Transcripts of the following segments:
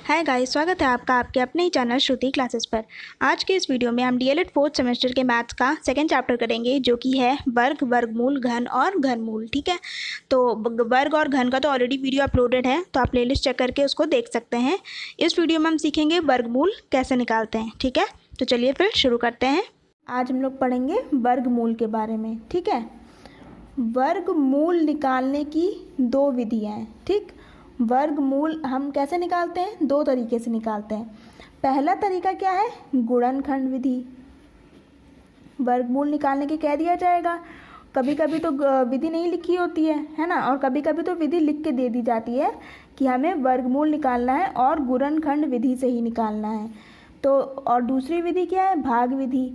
Hi guys, स्वागत है आपका आपके अपने ही चैनल श्रुति क्लासेस पर। आज के इस वीडियो में हम डीएलएड फोर्थ सेमेस्टर के मैथ्स का सेकंड चैप्टर करेंगे, जो कि है वर्ग, वर्गमूल, घन और घनमूल। ठीक है, तो वर्ग और घन का तो ऑलरेडी वीडियो अपलोडेड है, तो आप प्लेलिस्ट चेक करके उसको देख सकते हैं। इस वीडियो में हम सीखेंगे वर्गमूल कैसे निकालते हैं। ठीक है, तो चलिए फिर शुरू करते हैं। आज हम लोग पढ़ेंगे वर्गमूल के बारे में। ठीक है, वर्गमूल निकालने की दो विधियाँ हैं। ठीक, वर्गमूल हम कैसे निकालते हैं? दो तरीके से निकालते हैं। पहला तरीका क्या है? गुणनखंड विधि। वर्गमूल निकालने के कह दिया जाएगा, कभी कभी तो विधि नहीं लिखी होती है ना, और कभी कभी तो विधि लिख के दे दी जाती है कि हमें वर्गमूल निकालना है और गुणनखंड विधि से ही निकालना है। तो और दूसरी विधि क्या है? भाग विधि।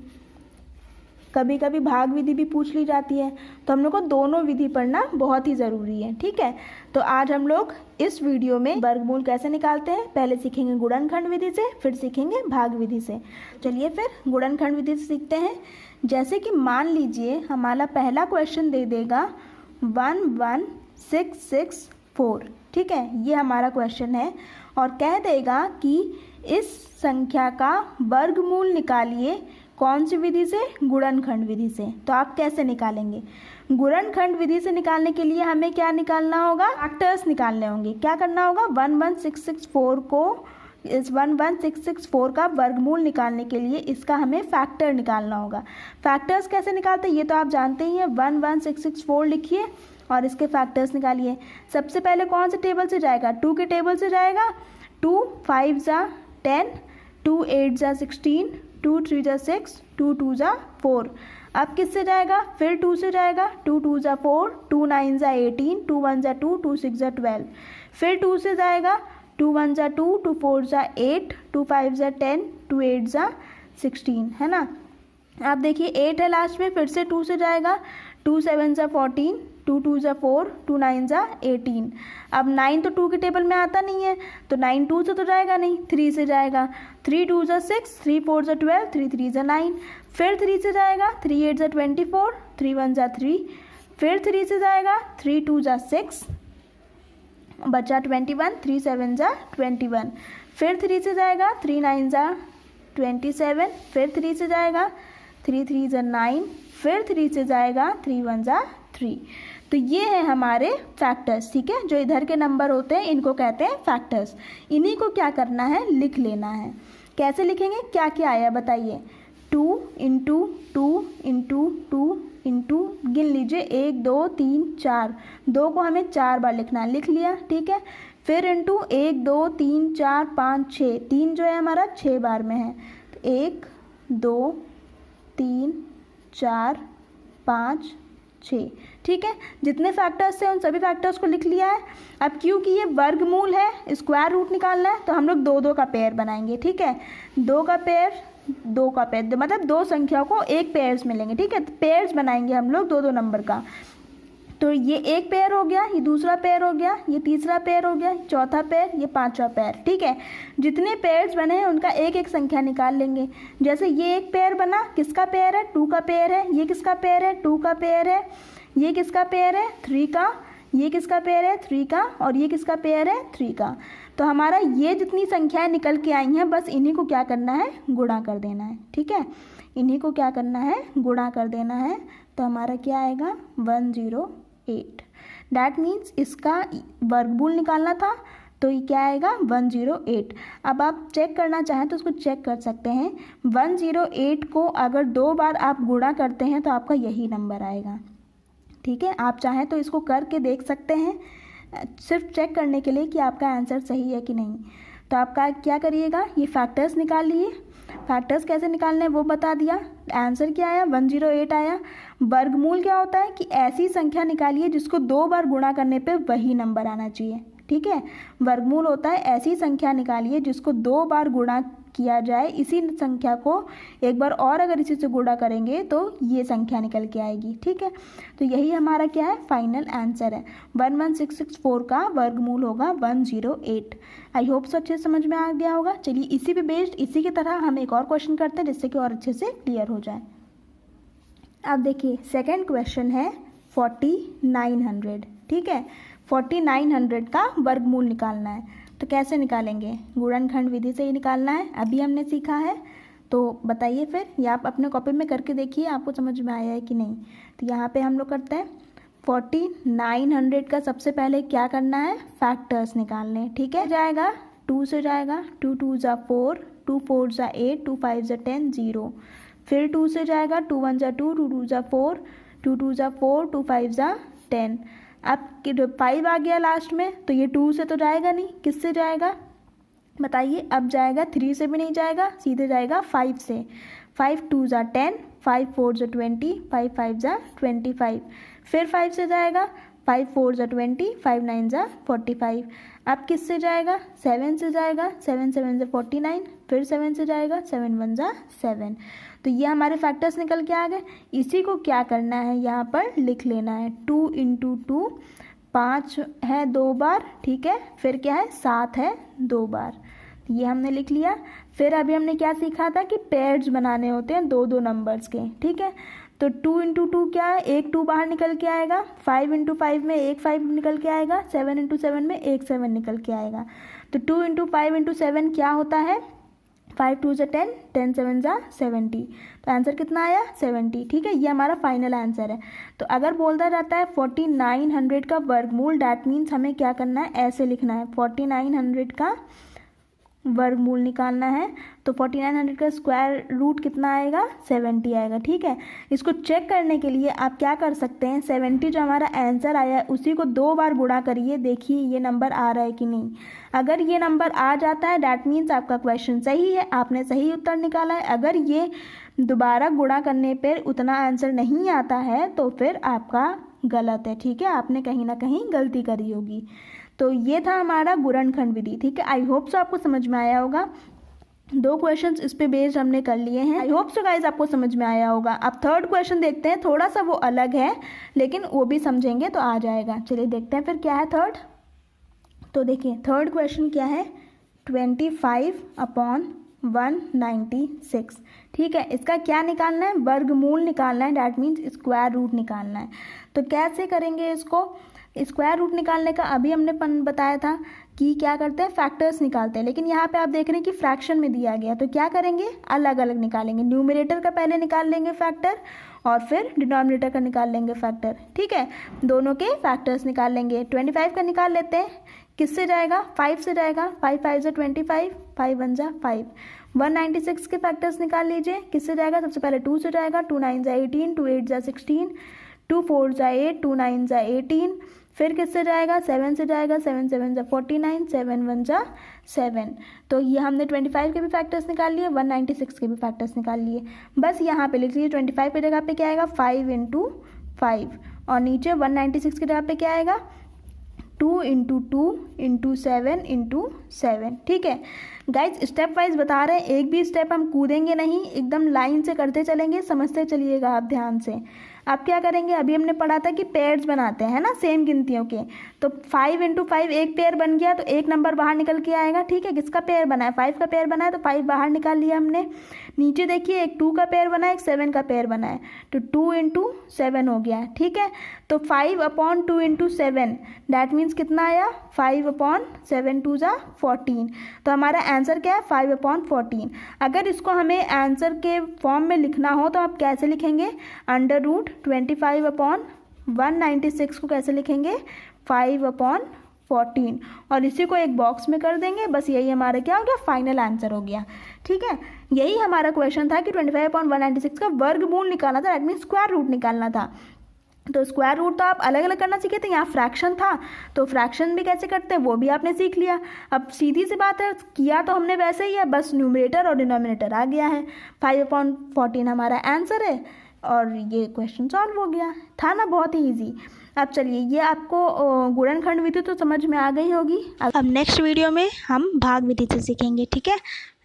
कभी कभी भाग विधि भी पूछ ली जाती है, तो हम लोग को दोनों विधि पढ़ना बहुत ही ज़रूरी है। ठीक है, तो आज हम लोग इस वीडियो में वर्गमूल कैसे निकालते हैं पहले सीखेंगे गुणनखंड विधि से, फिर सीखेंगे भाग विधि से। चलिए फिर गुणनखंड विधि से सीखते हैं। जैसे कि मान लीजिए हमारा पहला क्वेश्चन दे देगा 11664। ठीक है, ये हमारा क्वेश्चन है और कह देगा कि इस संख्या का वर्गमूल निकालिए। कौन सी विधि से? गुणनखंड विधि से। तो आप कैसे निकालेंगे? गुणनखंड विधि से निकालने के लिए हमें क्या निकालना होगा? फैक्टर्स निकालने होंगे। क्या करना होगा? 11664 को, इस 11664 का वर्गमूल निकालने के लिए इसका हमें फैक्टर निकालना होगा। फैक्टर्स कैसे निकालते हैं ये तो आप जानते ही हैं। 11664 लिखिए और इसके फैक्टर्स निकालिए। सबसे पहले कौन से टेबल से जाएगा? 2 के टेबल से जाएगा। 2 5 ज़ा 10, 2 8 ज़ा 16, 2 3 ज़ा 6, 2 2 ज़ा 4। अब किससे जाएगा? फिर 2 से जाएगा। 2 2 ज़ा 4, 2 9 ज़ा 18, 2 1 ज़ा 2, 2 6 ज़ा 12। फिर 2 से जाएगा। 2 1 ज़ा 2, 2 4 ज़ा 8, 2 5 ज़ा 10, 2 8 ज़ा 16, है ना। आप देखिए 8 है लास्ट में, फिर से 2 से जाएगा। 2 7 ज़ा 14, 2 2 ज़ा 4, 2 9 ज़ा 18। अब 9 तो 2 के टेबल में आता नहीं है, तो 9 2 से तो जाएगा नहीं, 3 से जाएगा। 3 2 ज़ा 6, 3 4 ज़ा 12, 3 3 ज़ा 9। फिर 3 से जाएगा। 3 8 ज़ा 24, 3 1 ज़ा 3। फिर 3 से जाएगा। 3 2 ज़ा 6, बचा 21, 3 7 ज़ा 21। फिर 3 से जाएगा। 3 9 ज़ा 27। फिर 3 से जाएगा। 3 3 ज़ा 9। फिर 3 से जाएगा। 3 1 ज़ा 3। तो ये है हमारे फैक्टर्स। ठीक है, जो इधर के नंबर होते हैं इनको कहते हैं फैक्टर्स। इन्हीं को क्या करना है? लिख लेना है। कैसे लिखेंगे? क्या क्या आया बताइए? 2 इंटू 2 इंटू 2 इंटू, गिन लीजिए 1 2 3 4। 2 को हमें 4 बार लिखना है, लिख लिया। ठीक है, फिर इंटू 1 2 3 4 5 6, 3 जो है हमारा 6 बार में है। तो 1 2 3 4 5 6। ठीक है, जितने फैक्टर्स थे उन सभी फैक्टर्स को लिख लिया है। अब क्योंकि ये वर्गमूल है, स्क्वायर रूट निकालना है, तो हम लोग 2 2 का पेयर बनाएंगे। ठीक है, 2 का पेयर, 2 का पेयर मतलब 2 संख्याओं को एक पेयर्स मिलेंगे। ठीक है, तो पेयर्स बनाएंगे हम लोग 2 2 नंबर का। तो ये एक पेयर हो गया, ये दूसरा पेयर हो गया, ये तीसरा पेयर हो गया, चौथा पेयर, ये पांचवा पेयर। ठीक है, जितने पेयर्स बने हैं उनका एक एक संख्या निकाल लेंगे। जैसे ये एक पेयर बना, किसका पेयर है? 2 का पेयर है। ये किसका पेयर है? 2 का पेयर है। ये किसका पेयर है? 3 का। ये किसका पेयर है? 3 का। और ये किसका पेयर है? 3 का। तो हमारा ये जितनी संख्याएं निकल के आई हैं, बस इन्हीं को क्या करना है? गुणा कर देना है। ठीक है, इन्हीं को क्या करना है? गुणा कर देना है। तो हमारा क्या आएगा? 108। डैट मीन्स इसका वर्गमूल निकालना था, तो ये क्या आएगा? 108। अब आप चेक करना चाहें तो उसको चेक कर सकते हैं। 108 को अगर 2 बार आप गुणा करते हैं तो आपका यही नंबर आएगा। ठीक है, आप चाहें तो इसको करके देख सकते हैं, सिर्फ चेक करने के लिए कि आपका आंसर सही है कि नहीं। तो आपका क्या करिएगा? ये फैक्टर्स निकाल लिए। फैक्टर्स कैसे निकालने हैं वो बता दिया। आंसर क्या आया? 108 आया। वर्गमूल क्या होता है कि ऐसी संख्या निकालिए जिसको 2 बार गुणा करने पे वही नंबर आना चाहिए। ठीक है, वर्गमूल होता है ऐसी संख्या निकालिए जिसको 2 बार गुणा किया जाए, इसी संख्या को एक बार और अगर इसी से गुणा करेंगे तो ये संख्या निकल के आएगी। ठीक है, तो यही हमारा क्या है? फाइनल आंसर है। 11664 का वर्गमूल होगा 108। आई होप सो अच्छे समझ में आ गया होगा। चलिए इसी पे बेस्ड, इसी की तरह हम एक और क्वेश्चन करते हैं जिससे कि और अच्छे से क्लियर हो जाए। अब देखिए सेकेंड क्वेश्चन है 4900। ठीक है, 4900 का वर्गमूल निकालना है। तो तो कैसे निकालेंगे? गुणनखंड विधि से ही निकालना है, अभी हमने सीखा है। तो बताइए फिर, या आप अपने कॉपी में करके देखिए आपको समझ में आया है कि नहीं। तो यहाँ पे हम लोग करते हैं 4900 का सबसे पहले क्या करना है, फैक्टर्स निकालने हैं। ठीक है, जाएगा 2 से जाएगा, 2 2 ज़ा 4, 2 4 ज़ा 8, 2 5 ज़ा 10, 0। फिर 2 से जाएगा, 2 1 ज़ा 2, 2 2 ज़ा 4, 2 2 ज़ा 4, 2 5 ज़ा 10। अब 5 आ गया लास्ट में, तो ये 2 से तो जाएगा नहीं, किससे जाएगा बताइए? अब जाएगा 3 से भी नहीं जाएगा, सीधे जाएगा 5 से। 5 2 ज़ा 10, 5 4 ज़ा 20, 5 5 ज़ा 25। फिर 5 से जाएगा, 5 4 ज़ा 20, 5 9 ज़ा 45। अब किससे जाएगा? 7 से जाएगा, 7 7 ज़ा 49। फिर 7 से जाएगा, 7 1 ज़ा 7। तो ये हमारे फैक्टर्स निकल के आ गए। इसी को क्या करना है, यहाँ पर लिख लेना है। 2 × 2 5 है 2 बार, ठीक है। फिर क्या है, 7 है 2 बार, ये हमने लिख लिया। फिर अभी हमने क्या सीखा था कि पेयर्स बनाने होते हैं 2 2 नंबर्स के, ठीक है। तो 2 × 2 क्या है, एक 2 बाहर निकल के आएगा। 5 × 5 में एक 5 निकल के आएगा। 7 × 7 में एक 7 निकल के आएगा। तो 2 × 5 × 7 क्या होता है, 5 2 ज़ा 10, 10 7 ज़ा 70। तो आंसर कितना आया, 70। ठीक है, ये हमारा फाइनल आंसर है। तो अगर बोलता जाता है 4900 का वर्गमूल, डैट मीन्स हमें क्या करना है, ऐसे लिखना है। 4900 का वर्गमूल निकालना है। तो 4900 का स्क्वायर रूट कितना आएगा, 70 आएगा। ठीक है, इसको चेक करने के लिए आप क्या कर सकते हैं, 70 जो हमारा आंसर आया है उसी को 2 बार गुणा करिए, देखिए ये नंबर आ रहा है कि नहीं। अगर ये नंबर आ जाता है डैट मीन्स आपका क्वेश्चन सही है, आपने सही उत्तर निकाला है। अगर ये दोबारा गुणा करने पर उतना आंसर नहीं आता है तो फिर आपका गलत है। ठीक है, आपने कहीं ना कहीं गलती करी होगी। तो ये था हमारा गुणनखंड विधि। ठीक है, आई होप सो आपको समझ में आया होगा। 2 क्वेश्चंस इस पे बेस्ड हमने कर लिए हैं। आई होप सो गाइज आपको समझ में आया होगा। अब 3rd क्वेश्चन देखते हैं, थोड़ा सा वो अलग है लेकिन वो भी समझेंगे तो आ जाएगा। चलिए देखते हैं फिर क्या है 3rd। तो देखिए 3rd क्वेश्चन क्या है, 25/196। ठीक है, इसका क्या निकालना है, वर्गमूल निकालना है, डैट मीन्स स्क्वायर रूट निकालना है। तो कैसे करेंगे इसको, स्क्वायर रूट निकालने का अभी हमने बताया था कि क्या करते हैं, फैक्टर्स निकालते हैं। लेकिन यहाँ पे आप देख रहे हैं कि फ्रैक्शन में दिया गया, तो क्या करेंगे, अलग अलग निकालेंगे। न्यूमरेटर का पहले निकाल लेंगे फैक्टर और फिर डिनोमिनेटर का निकाल लेंगे फैक्टर। ठीक है, दोनों के फैक्टर्स निकाल लेंगे। 25 का निकाल लेते हैं, किससे जाएगा, 5 से जाएगा। 5 5 ज़ा 25, 5 1 ज़ा 5। 196 के फैक्टर्स निकाल लीजिए, किससे जाएगा, सबसे पहले 2 से जाएगा। 2 9 ज़ा 18, 2 8 ज़ा 16, 2 4 ज़ा 8, 2 9 ज़ा 18। फिर किससे जाएगा, 7 से जाएगा। 7 7 ज़ा 49, 7 1 ज़ा 7। तो ये हमने 25 के भी फैक्टर्स निकाल लिए, 196 के भी फैक्टर्स निकाल लिए। बस यहाँ पे लिख लीजिए 25 की जगह पे क्या आएगा, 5 × 5, और नीचे 196 की जगह पे क्या आएगा, 2 × 2 × 7 × 7। ठीक है गाइज, स्टेप वाइज बता रहे हैं, एक भी स्टेप हम कूदेंगे नहीं, एकदम लाइन से करते चलेंगे, समझते चलिएगा आप ध्यान से। अब क्या करेंगे, अभी हमने पढ़ा था कि पेयर्स बनाते हैं ना सेम गिनतियों के। तो 5 × 5 एक पेयर बन गया, तो एक नंबर बाहर निकल के आएगा। ठीक है, किसका पेयर बना है, 5 का पेयर बना है, तो 5 बाहर निकाल लिया हमने। नीचे देखिए एक 2 का पेयर बना है, एक 7 का पेयर बना है, तो 2 × 7 हो गया। ठीक है, तो 5/2 × 7 डैट मीन्स कितना आया, 5/7 2 ज़ा 14। तो हमारा आंसर क्या है, 5/14। अगर इसको हमें आंसर के फॉर्म में लिखना हो तो आप कैसे लिखेंगे, √25/196 को कैसे लिखेंगे, 5/14, और इसी को एक बॉक्स में कर देंगे। बस यही हमारा क्या हो गया, फाइनल आंसर हो गया। ठीक है, यही हमारा क्वेश्चन था कि 25/196 का वर्गमूल निकालना था, दैट मीन्स स्क्वायर रूट निकालना था। तो स्क्वायर रूट तो आप अलग अलग करना सीखे थे, यहाँ फ्रैक्शन था तो फ्रैक्शन भी कैसे करते हैं वो भी आपने सीख लिया। अब सीधी सी बात है, किया तो हमने वैसे ही है, बस न्यूमरेटर और डिनोमिनेटर आ गया है। 5/14 हमारा आंसर है और ये क्वेश्चन सॉल्व हो गया। था ना बहुत ही ईजी। अब चलिए, ये आपको गुणनखंड विधि तो समझ में आ गई होगी। अब नेक्स्ट वीडियो में हम भाग विधि से सीखेंगे। ठीक है,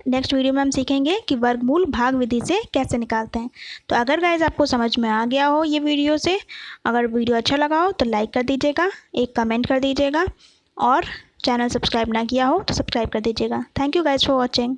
नेक्स्ट वीडियो में हम सीखेंगे कि वर्गमूल भाग विधि से कैसे निकालते हैं। तो अगर गाइज आपको समझ में आ गया हो ये वीडियो से, अगर वीडियो अच्छा लगा हो तो लाइक कर दीजिएगा, एक कमेंट कर दीजिएगा, और चैनल सब्सक्राइब ना किया हो तो सब्सक्राइब कर दीजिएगा। Thank you guys for watching.